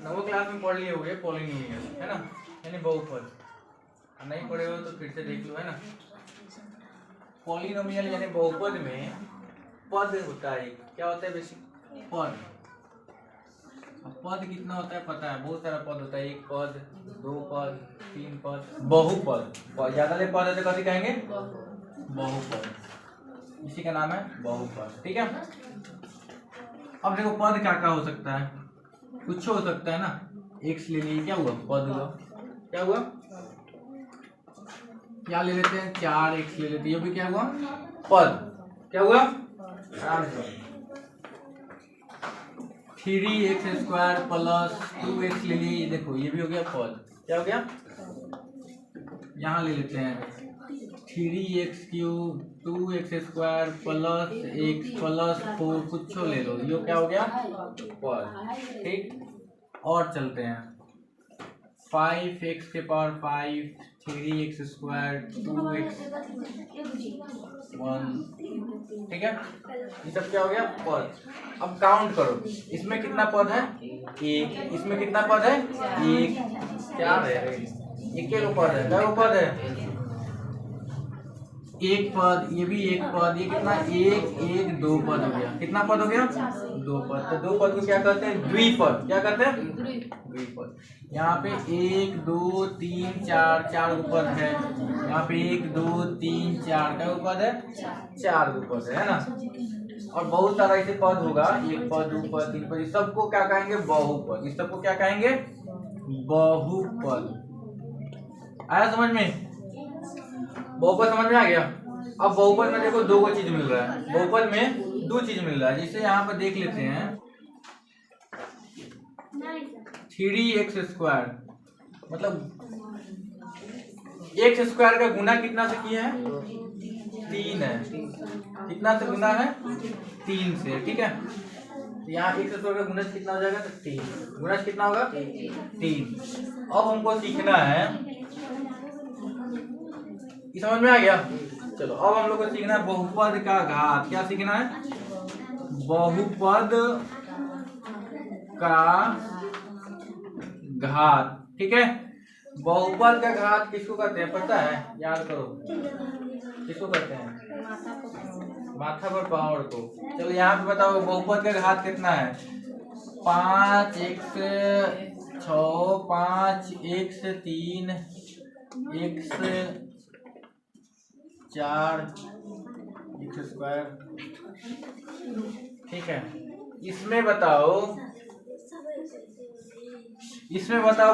9वीं class में पढ़ लिए होगे पॉलिनोमियल, है ना, यानी बहुपद। नहीं पढ़े हो तो फिर से देख लो, है ना। पॉलिनोमियल यानी बहुपद में पद होता है। क्या होता है बेसिक? पद। अब पद कितना होता है पता है, बहुत सारा पद होता है। एक पद, दो पद, तीन पद, बहुपद। ज्यादा ले पद है तो कभी कहेंगे बहुपद, इसी का नाम है बहुपद। ठीक है। अब देखो पद क्या क्या हो सकता है, कुछ हो सकता है ना। एक्स ले लिए, क्या हुआ? पद हुआ। क्या हुआ? क्या ले लेते हैं? 4x ले लेते हैं, ये भी क्या हुआ? पद। क्या हुआ? आराम से 3x² प्लस 2x ले लिए, ये देखो ये भी हो गया पद। क्या हो गया? यहाँ ले लेते हैं 3x³ 2x² plus x plus 4 कुछ ले लो, ये क्या हो गया? पद। ठीक। और चलते हैं 5x⁵ 3x² 2x 1। ठीक है, ये सब क्या हो गया? पद। अब काउंट करो, इसमें कितना पद है? एक। इसमें कितना पद है? एक। क्या है? एक के पद है। क्या पद है? एक पद। ये भी एक पद। ये कितना? एक एक दो पद हो गया। कितना पद हो गया? दो पद। तो दो पद को क्या कहते हैं? द्विपद। क्या कहते हैं? द्विपद। यहाँ पे 1 2 3 4 4 पद है। यहाँ पे 1 2 3 4 का पद है? 4 पद है ना। और बहुत सारा ऐसे पद होगा, एक पद, दो पद, तीन पद, सबको क्या कहेंगे? बहुपद। इस सबको क्या कहेंगे? बहुपद। आया समझ में? बहुपद समझ में आ गया। अब बहुपद में देखो दो चीज मिल रहा है। बहुपद में दो चीज मिल रहा है। जैसे यहाँ पर देख लेते हैं 3x², मतलब x² का गुना कितना से किया है? 3 है। कितना से गुना है? 3 से। ठीक है, यहाँ x² का गुणज कितना हो जाएगा? तो 3। गुणज कितना होगा? 3। अब हमको सीखना है, समझ में आ गया? चलो अब हम लोग को सीखना है बहुपद का घात। क्या सीखना है? बहुपद का घात। ठीक है, बहुपद का घात किसको कहते हैं पता है? याद करो, किसको कहते हैं? माथा पर पावर को। चलो यहाँ पे बताओ बहुपद का घात कितना है? 5x 6 5x 3 x 4 x²। ठीक है, इसमें बताओ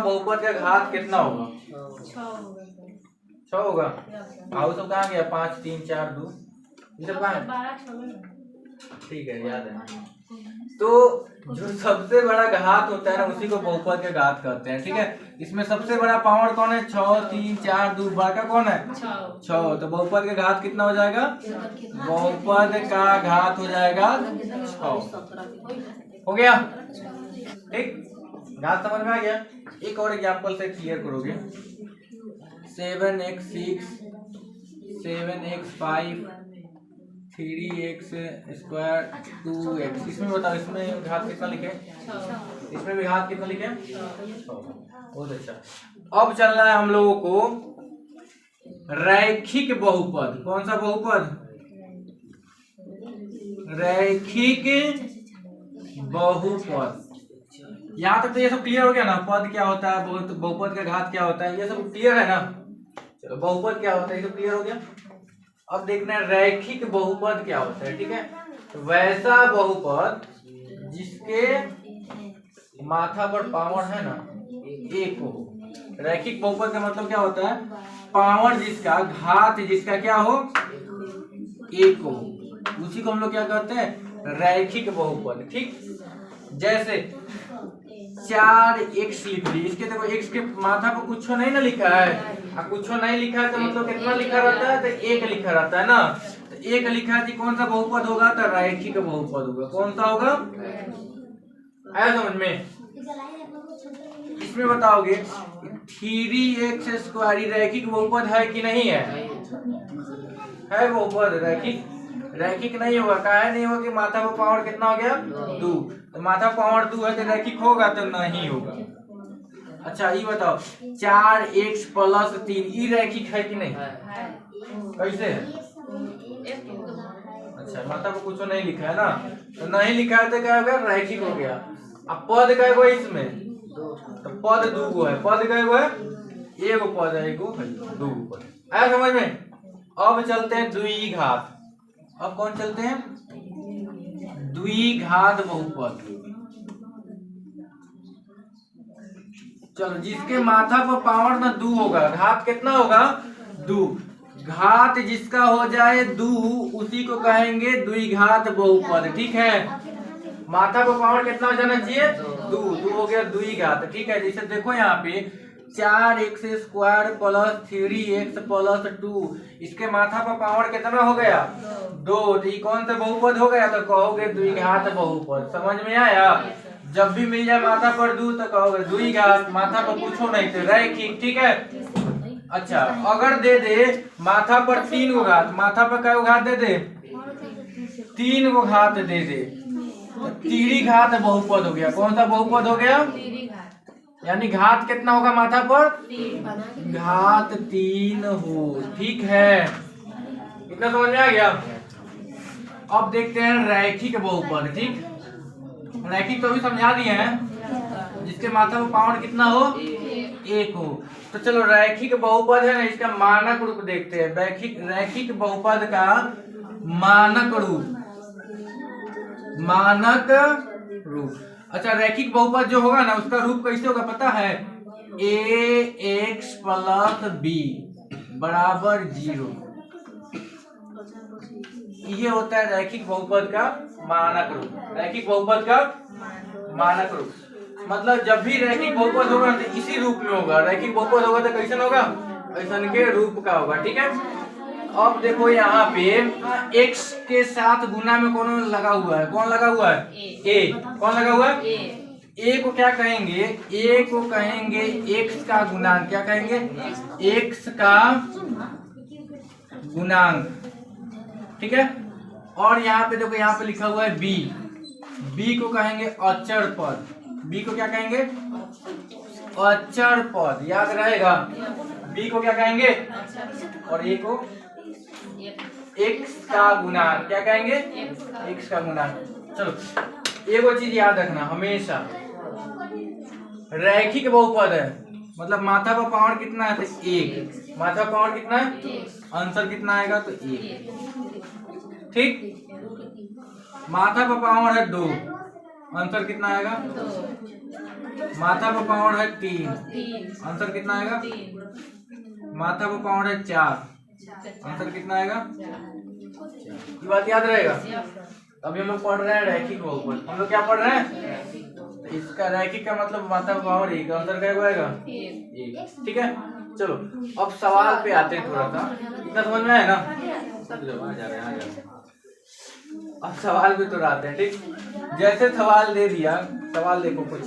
बहुपद का घात कितना होगा? 6 होगा। भाव सब कहाँ गया? 5 3 4 2, ये सब कहाँ है? ठीक है, याद है। तो जो सबसे बड़ा घात होता है ना, उसी को बहुपद का घात कहते हैं। ठीक है, इसमें सबसे बड़ा पावर कौन है? 6 3 4 2। बड़ा कौन है? 6। तो बहुपद का घात कितना हो जाएगा? बहुपद का घात हो जाएगा 6। हो गया? ठीक, घात समझ में आ गया। एक और एग्जांपल से क्लियर करोगे। 7x6 7x5 3x² 2x। इसमें बताओ, इसमें घात कितना लिखे? इसमें भी घात कितना लिखे? 6। बहुत अच्छा। अब चलना है हम लोगों को रैखिक बहुपद। कौन सा बहुपद? रैखिक बहुपद। यहाँ तक तो ये सब क्लियर हो गया ना? पद क्या होता है, बहुपद का घात क्या होता है, ये सब क्लियर है ना? चलो बहुपद क्या होता है ये तो क्लियर हो गया। अब देखना है रैखिक बहुपद क्या होता है। ठीक है, वैसा बहुपद जिसके माथा पर पावर है ना एक हो। रैखिक बहुपद का मतलब क्या होता है? पावर जिसका, घात जिसका क्या हो? एक हो, उसी को हम लोग क्या कहते हैं? रैखिक बहुपद। ठीक, जैसे 4x लिख ली, इसके देखो x के माथा पर कुछ नहीं ना लिखा है, कुछ नहीं लिखा है तो मतलब कितना लिखा रहता है? तो 1 लिखा रहता है ना। तो 1 लिखा है, कौन सा बहुपद होगा? तो रैखिक बहुपद होगा। कौन सा होगा? आया समझ में? इसमें बताओगे 3x² रैखिक बहुपद है कि नहीं है? है बहुपद रैखिक। रैखिक नहीं होगा। काहे नहीं होगा कि माथा पर पावर कितना हो गया 2, तो माथा पावर 2 है तो रैखिक होगा तो नहीं होगा। अच्छा ये बताओ 4x + 3 ई रैखिक है कि नहीं? कैसे है? अच्छा माथा पर कुछ नहीं लिखा है ना, तो नहीं लिखा है तो क्या हो गया रैखिक हो गया। अब पद का है इसमें, तो पद 2 गो है, पद का है एगो पद है, एगो है 2 पद। आया समझ में? अब चलते हैं द्विघात। अब कौन चलते हैं? द्विघात बहुपद। चलो जिसके माथा पर पावर ना 2 होगा, घात कितना होगा 2, घात जिसका हो जाए 2 उसी को कहेंगे द्विघात बहुपद। ठीक है, माथा पर पावर कितना हो जाना चाहिए 2, 2 हो गया द्विघात। ठीक है, जैसे देखो यहाँ पे 4x² + 3x + 2, इसके माथा पर पावर कितना हो गया 2, तो ये कौन सा बहुपद हो गया? तो कहोगे द्विघात बहुपद। समझ में आया? जब भी मिल जाए माथा पर 2 तो कहोगे द्विघात, माथा पर पूछो नहीं तो रैखिक। ठीक है। अच्छा अगर दे दे माथा पर 3 गो घात, माथा पर क्या घात दे दे 3 गो घात दे दे, तो त्रिघात बहुपद हो गया। कौन सा बहुपद हो गया? यानी घात कितना होगा माथा पर? घात 3 हो। ठीक है, इतना समझ में आ गया? अब देखते हैं रैखिक बहुपद। ठीक, रैखिक तो भी समझा दिए हैं, जिसके माथा पर पावर कितना हो 1 हो। तो चलो रैखिक बहुपद है ना, इसका मानक रूप देखते हैं। रैखिक बहुपद का मानक रूप, मानक रूप। अच्छा रैखिक बहुपद जो होगा ना उसका रूप कैसे होगा पता है? ax + b = 0। ये होता है रैखिक बहुपद का मानक रूप। रैखिक बहुपद का मानक रूप मतलब जब भी रैखिक बहुपद होगा तो इसी रूप में होगा। रैखिक बहुपद होगा तो कैसन होगा? ऐसन के रूप का होगा। ठीक है, अब देखो यहाँ पे x के साथ गुना में कौन लगा हुआ है? कौन लगा हुआ है? a। कौन लगा हुआ है? a को क्या कहेंगे? a को कहेंगे x का गुणांक। क्या कहेंगे? x का गुणांक। ठीक है, और यहाँ पे देखो यहाँ पे लिखा हुआ है b। b को कहेंगे अचर पद। b को क्या कहेंगे? अचर पद। याद रहेगा, b को क्या कहेंगे? और a को x का गुणांक। क्या कहेंगे? x का गुणांक। चलो एगो चीज याद रखना हमेशा, रैखिक बहुपद है मतलब माथा पर पावर कितना है? तो 1। माथा पर पावर कितना है? आंसर कितना आएगा? तो 1। ठीक, माथा पर पावर है 2, आंसर कितना आएगा? माथा पर पावर है 3, आंसर कितना आएगा? माथा पर पावर है 4, आंसर कितना आएगा? ये बात याद रहेगा। अभी हम लोग पढ़ रहे हैं रैखिक बहुपद। हम लोग क्या पढ़ रहे हैं? इसका रैखिक का मतलब माथा पर पावर 1, आंसर क्या आएगा? 1। ठीक है, चलो अब सवाल पे आते हैं। थोड़ा सा इतना समझ में आया ना? आ जा रहे हैं। अब सवाल भी तो आते हैं। ठीक, जैसे सवाल दे दिया, सवाल देखो कुछ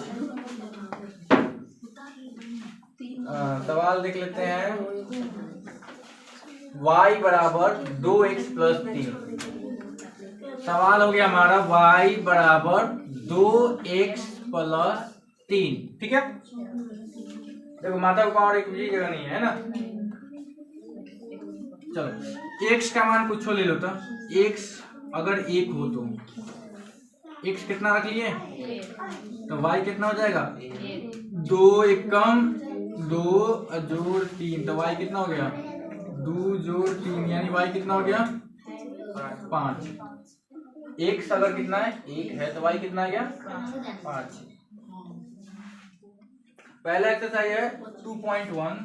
सवाल देख लेते हैं। y = 2x + 3। सवाल हो गया हमारा y = 2x + 3। ठीक है, देखो माथा का पावर एक भी जगह नहीं है ना। चलो x का मान कुछ ले लो। तो x अगर 1 हो तो x कितना रख लिए? तो y कितना हो जाएगा? 2 एकम 2 जोड़ 3, तो y कितना हो गया? 2 जोड़ 3 यानी y कितना हो गया? 5। x अगर कितना है? 1 है तो y कितना आ गया? 5। पहला एक्सरसाइज है 2.1।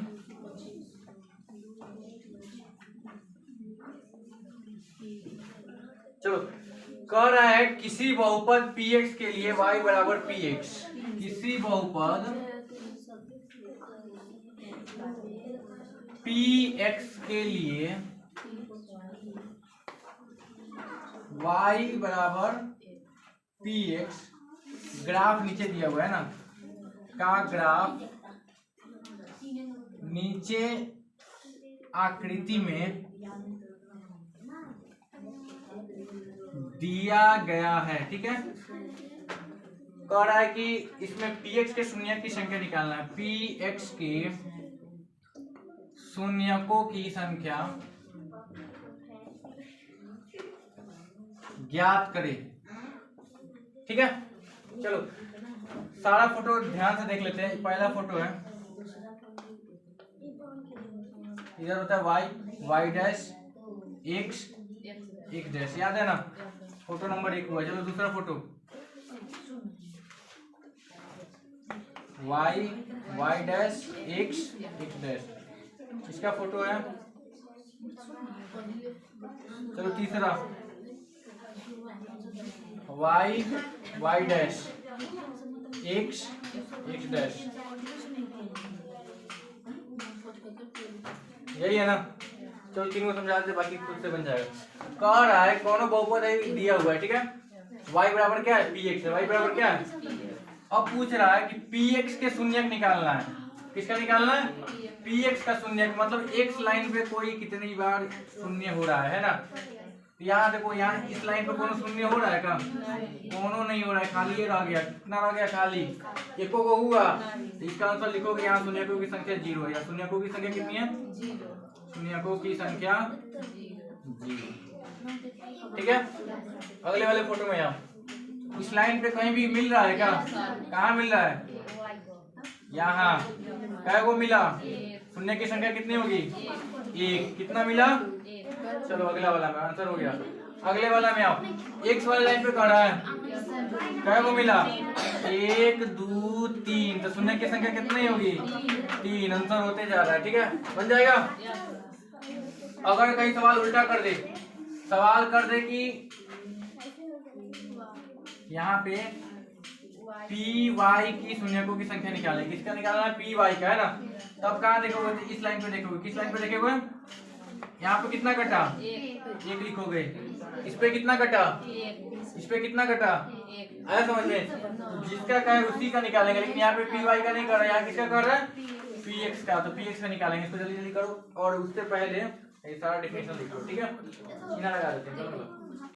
चलो कह रहा है किसी बहुपद px के लिए y = px। किसी बहुपद px के लिए y = px, ग्राफ नीचे दिया हुआ है ना, का ग्राफ नीचे आकृति में दिया गया है। ठीक है, कह रहा है कि इसमें px के शून्यक की संख्या निकालना है। px के शून्यकों की संख्या ज्ञात करें। ठीक है, चलो सारा फोटो ध्यान से देख लेते हैं। पहला फोटो है, इधर होता है y dash x x dash, याद है ना, फोटो नंबर 1 हुआ। चलो दूसरा photo y dash x x dash, इसका फोटो है। चलो तीसरा y dash x x dash, यही है ना। चलो तीन को समझा दे, बाकी खुद से बन जाएगा। कह रहा है कौन बहुपद दिया हुआ है। ठीक है, y बराबर क्या है, px है। y बराबर क्या है, अब पूछ रहा है कि px के शून्यक निकालना है। किसका निकालना है, px का शून्यक, मतलब x लाइन पे कोई कितनी बार शून्य हो रहा है ना। यहाँ देखो, यहाँ इस लाइन पे कोनो शून्य हो रहा है क्या, कोनो नहीं हो रहा है, खाली ये रह गया। कितना रह गया, खाली एको को हुआ। इसका आंसर लिखोगे, यहाँ शून्यकों की संख्या 0 है। या शून्यकों की संख्या कितनी है, शून्यकों की संख्या 0। ठीक है, अगले वाले फोटो में आओ। इस लाइन पे कहीं भी मिल रहा है क्या, कहाँ मिल रहा है, यहाँ। क्या को मिला, शून्य की संख्या कितनी होगी, 1। कितना मिला, चलो अगला वाला में आंसर हो गया। अगले वाला में आओ, एक्स वाले लाइन पे खड़ा है, क्या को मिला, 1 2 3, तो शून्य की संख्या कितनी होगी, 3। आंसर होते जा रहा है। ठीक है, बन जाएगा। अगर कहीं सवाल उल्टा कर दे, सवाल कर दे कि यहाँ पे पी वाई की शून्यकों की संख्या निकालें, किसका निकालना है, पी वाई का, है ना। तब कहाँ देखोगे, तो इस लाइन पे देखोगे। किस लाइन पे देखेगे, यहाँ पे कितना कटा, 1 लिखोगे। इस पे कितना कटा, इस पे कितना कटा, आया समझ में। जिसका का है उसी का निकालेंगे, लेकिन यहाँ पे पी वाई का नहीं कर रहा है, यहाँ किसका कर रहा है, पी एक्स का। तो पी एक्स का निकालेंगे। इसको जल्दी जल्दी करो, और उससे पहले ये सारा डेफिनेशन लिखो। ठीक है, लगा देते हैं।